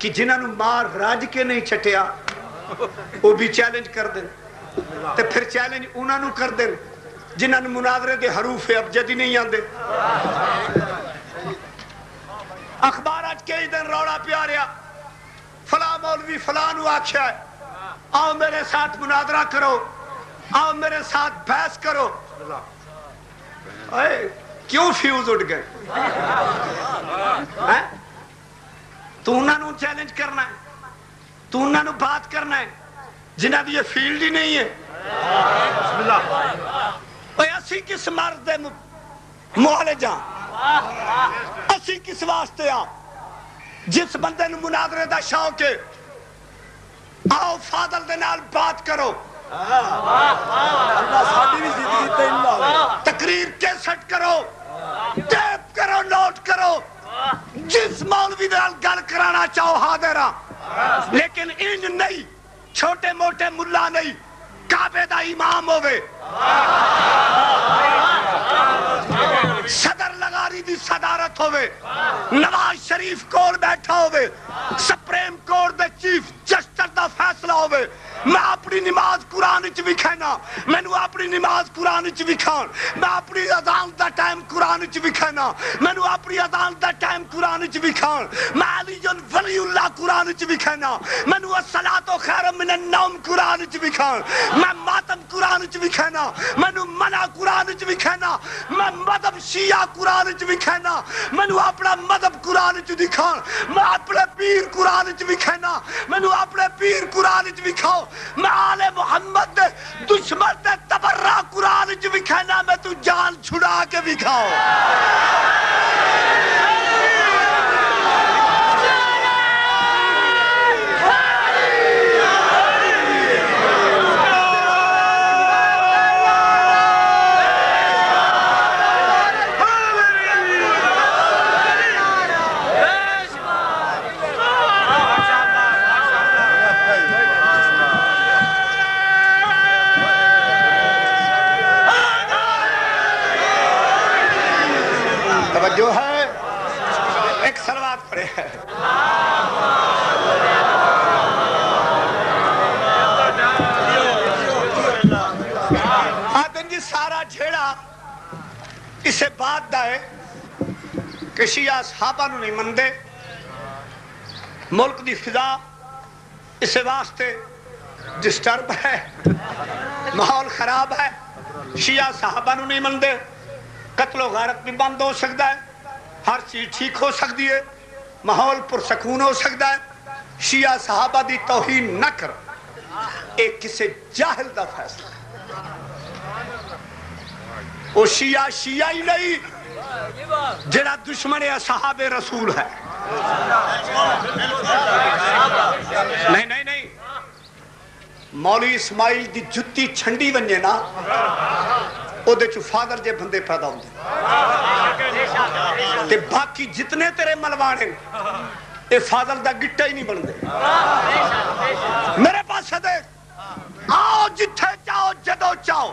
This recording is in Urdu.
کہ جنہاں نو مار راج کے نہیں چھٹیا وہ بھی چیلنج کر دیں تے پھر چیلنج انہاں نو کر دیں جنہاں نو مناظرے دے حروف ابجد ہی نہیں آندے اخبار آج کئی دن روڑا پیاریا فلاں مولوی فلاں نو آکھیا ہے آؤ میرے ساتھ مناظرہ کرو آؤ میرے ساتھ بحث کرو اے کیوں فیوز اٹھ گئے تو انہاں نو چیلنج کرنا ہے تو انہاں نو بات کرنا ہے جنہاں دی یہ فیلڈ ہی نہیں ہے بسم اللہ اے اسی کس مرد دے معالجاں اسی کس واسطے آ جس بندے نو مناظرے دا شوق ہے آؤ فاضل دے نال بات کرو تقریر کیسٹ کرو ٹیپ کرو نوٹ کرو جس مولوی دے نال گل کرانا چاہو حاضر ہاں لیکن انج نہیں چھوٹے موٹے ملا نہیں کعبے دا امام ہوئے صدر لغاری دی صدارت ہوئے نواز شریف کول بیٹھا ہوئے سپریم کورٹ دے چیف جسٹس دا فیصلہ ہوئے میں اپنی نماز قرآن وچ وکھانا مینوں اپنی نماز قرآن وچ وکھان میں اپنی اذان دا ٹائم قرآن وچ وکھانا مینوں اپنی اذان دا ٹائم قرآن وچ وکھان میں علی ولی اللہ قرآن وچ وکھانا مینوں الصلاۃ خیر من النوم قرآن وچ وکھان میں ماتم قرآن وچ وکھانا مینوں منع قرآن وچ وکھانا میں مذہب شیعہ قرآن وچ وکھانا مینوں اپنا مذہب قرآن وچ دکھان میں اپنے پیر قرآن وچ وکھانا مینوں اپنے پیر قرآن وچ وکھاؤ میں آل محمد دے دشمن دے تبرہ قرآن وچ وکھانا میں تو جان چھڑا کے وکھاؤ جو ہے ایک صلوات پڑھے ہے آدن جی سارا جھیڑا اسے بات دائے کہ شیعہ صحابہ نو نہیں مندے ملک دی فضا اسے واسطے ڈسٹرب ہے ماحول خراب ہے شیعہ صحابہ نو نہیں مندے قتل و غارت بھی بند ہو سکتا ہے ہر چیز ٹھیک ہو سکتی ہے ماحول پرسکون ہو سکتا ہے شیعہ صحابہ دی توہین نہ کر ایک کسے جاہل دا فیصلہ ہے وہ شیعہ شیعہ ہی نہیں جڑا دشمن اصحاب رسول ہے نہیں نہیں نہیں مولوی اسماعیل دی جتی چھنڈی ونجے نا او دے چو فادر جے بندے پیدا ہوندے تے باقی جتنے تیرے ملوانے اے فادر دا گٹا ہی نہیں بندے میرے پاس دیکھ آؤ جتھے چاہو جدو چاہو